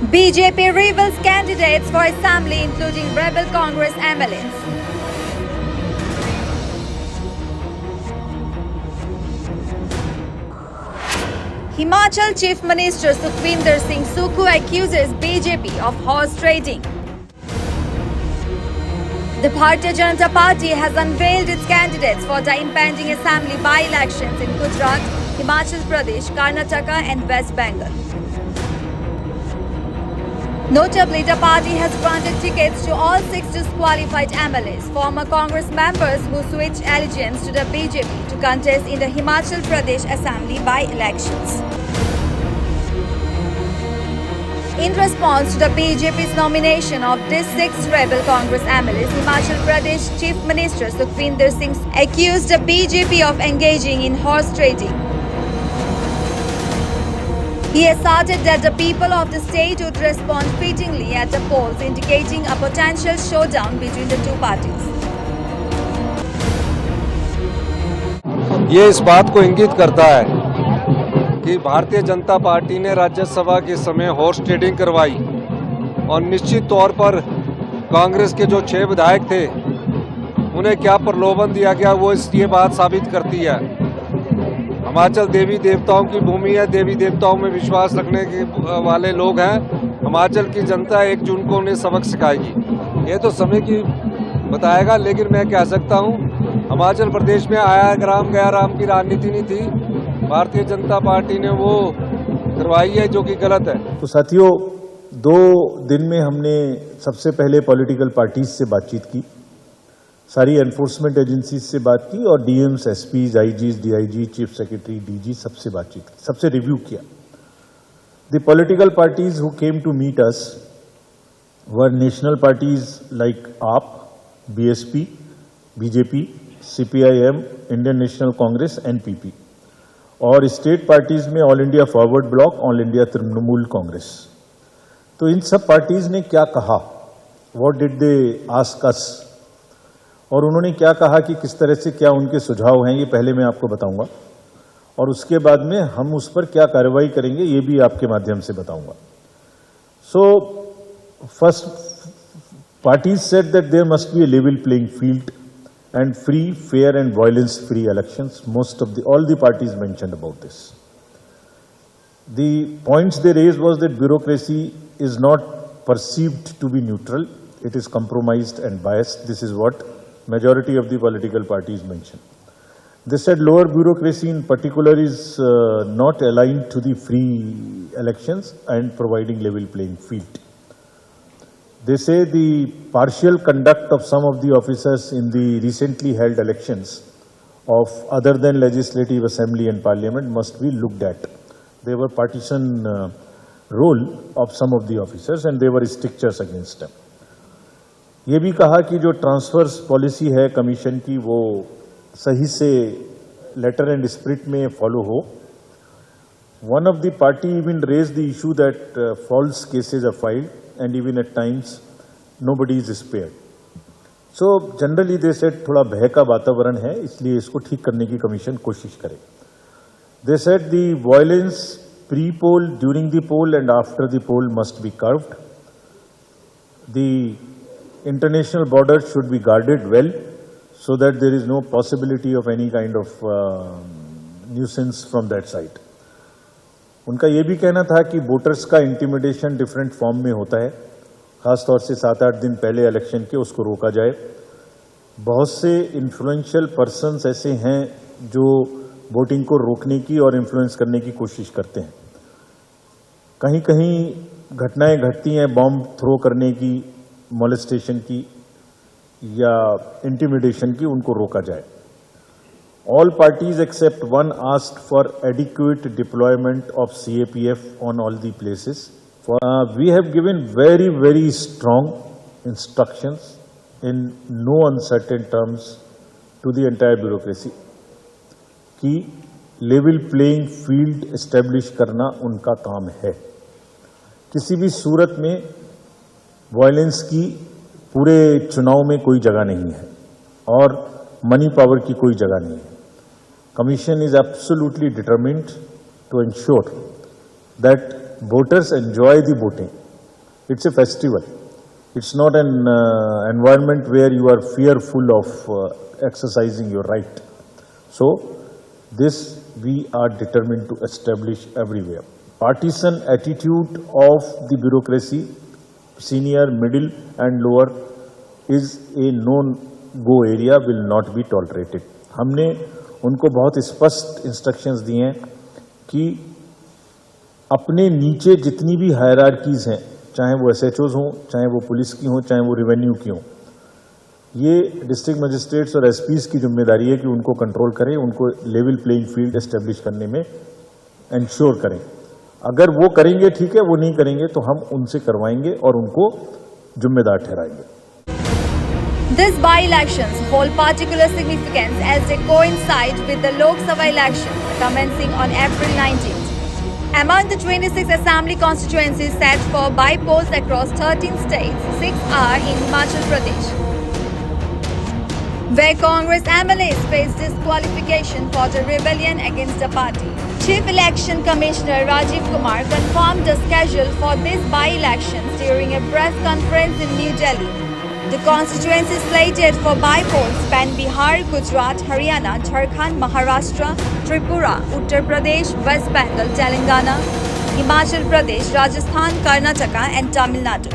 BJP reveals candidates for assembly including rebel Congress MLAs. Himachal Chief Minister Sukhwinder Singh Sukhu accuses BJP of horse trading. The Bharatiya Janata Party has unveiled its candidates for the impending assembly by-elections in Gujarat, Himachal Pradesh, Karnataka and West Bengal. Notably, the party has granted tickets to all 6 disqualified MLAs, former Congress members who switched allegiance to the BJP to contest in the Himachal Pradesh Assembly by-elections. In response to the BJP's nomination of these 6 rebel Congress MLAs, Himachal Pradesh Chief Minister Sukhwinder Singh accused the BJP of engaging in horse trading. He asserted that the people of the state would respond fittingly at the polls, indicating a potential showdown between the two parties. ये इस बात को इंगित करता है कि Bharatiya Janata party ने राज्यसभा के समय हॉर्स ट्रेडिंग करवाई और निश्चित तौर पर कांग्रेस के जो 6 विधायक थे उन्हें क्या प्रलोभन दिया गया वो ये बात साबित करती है। हिमाचल देवी देवताओं की भूमि है, देवी देवताओं में विश्वास रखने के वाले लोग हैं। हिमाचल की जनता 1 जून को उन्हें सबक सिखाएगी। ये तो समय की बताएगा, लेकिन मैं कह सकता हूँ हिमाचल प्रदेश में आया ग्राम गया राम की राजनीति नहीं थी। भारतीय जनता पार्टी ने वो करवाई है जो कि गलत है। तो साथियों, 2 दिन में हमने सबसे पहले पॉलिटिकल पार्टीज से बातचीत की, सारी एनफोर्समेंट एजेंसीज से बात की और DMs, SPs, IGs, DIG, chief secretary, DG सबसे बातचीत की, सबसे रिव्यू किया। The political parties who came to meet us our national parties like AAP, BSP, BJP, CPIM, Indian National Congress, NPP, और स्टेट पार्टीज में All India Forward Bloc, All India Trinamool Congress. तो इन सब पार्टीज ने क्या कहा, what did they ask us, और उन्होंने क्या कहा कि किस तरह से क्या उनके सुझाव हैं, ये पहले मैं आपको बताऊंगा और उसके बाद में हम उस पर क्या कार्रवाई करेंगे ये भी आपके माध्यम से बताऊंगा। So first, parties said that there must be a level playing field and free, fair and violence-free elections. All the parties mentioned about this. The points they raised was that bureaucracy is not perceived to be neutral. It is compromised and biased. This is what majority of the political parties mentioned. They said lower bureaucracy in particular is not aligned to the free elections and providing level playing field. They say the partial conduct of some of the officers in the recently held elections of other than legislative assembly and parliament must be looked at. There were partisan role of some of the officers and there were strictures against them. ये भी कहा कि जो transverse policy है commission की वो सही से लेटर एंड स्पिरिट में फॉलो हो। One of the party even raised the issue that false cases are filed and even at times nobody is spared. So generally they said थोड़ा भय का वातावरण है, इसलिए इसको ठीक करने की कमीशन कोशिश करे। They said the violence pre-poll, during the poll and after the poll must be curbed. The international borders should be guarded well so that there is no possibility of any kind of nuisance from that side. उनका ये भी कहना था कि voters का intimidation different form में होता है, खासतौर से 7-8 दिन पहले इलेक्शन के, उसको रोका जाए। बहुत से इन्फ्लुएंशियल पर्सन्स ऐसे हैं जो वोटिंग को रोकने की और इन्फ्लुएंस करने की कोशिश करते हैं। कहीं कहीं घटनाएं घटती हैं बॉम्ब थ्रो करने की, मोलेस्टेशन की या इंटिमिडेशन की, उनको रोका जाए। All parties except one asked for adequate deployment of CAPF on all the places. We have given very, very strong instructions in no uncertain terms to the entire bureaucracy कि level playing field establish करना उनका काम है। किसी भी सूरत में violence की पूरे चुनाव में कोई जगह नहीं है और मनी पावर की कोई जगह नहीं है। Commission is absolutely determined to ensure that voters enjoy the voting It's a festival. It's not an environment where you are fearful of exercising your right. So, this we are determined to establish everywhere. Partisan attitude of the bureaucracy, senior, middle and lower, is a no-go area, will not be tolerated. हमने उनको बहुत स्पष्ट instructions दिए हैं कि अपने नीचे जितनी भी हायरार्कीज हैं, चाहे वो एसएचओज हों, चाहे वो पुलिस की हों, चाहे वो रेवेन्यू की हों, ये डिस्ट्रिक्ट मजिस्ट्रेट्स और एसपीज की जिम्मेदारी है कि उनको कंट्रोल करें, उनको लेवल प्लेइंग फील्ड एस्टेब्लिश करने में इंश्योर करें. अगर वो करेंगे ठीक है, वो नहीं करेंगे तो हम उनसे करवाएंगे और उनको जिम्मेदार ठहराएंगे. These by-elections hold particular significance as they coincide with the Lok Sabha elections commencing on April 19th. Among the 26 assembly constituencies set for by-polls across 13 states, 6 are in Himachal Pradesh, where Congress MLAs face disqualification for the rebellion against the party. Chief Election Commissioner Rajiv Kumar confirmed the schedule for these by-elections during a press conference in New Delhi. The constituencies slated for by-polls span Bihar, Gujarat, Haryana, Jharkhand, Maharashtra, Tripura, Uttar Pradesh, West Bengal, Telangana, Himachal Pradesh, Rajasthan, Karnataka and Tamil Nadu.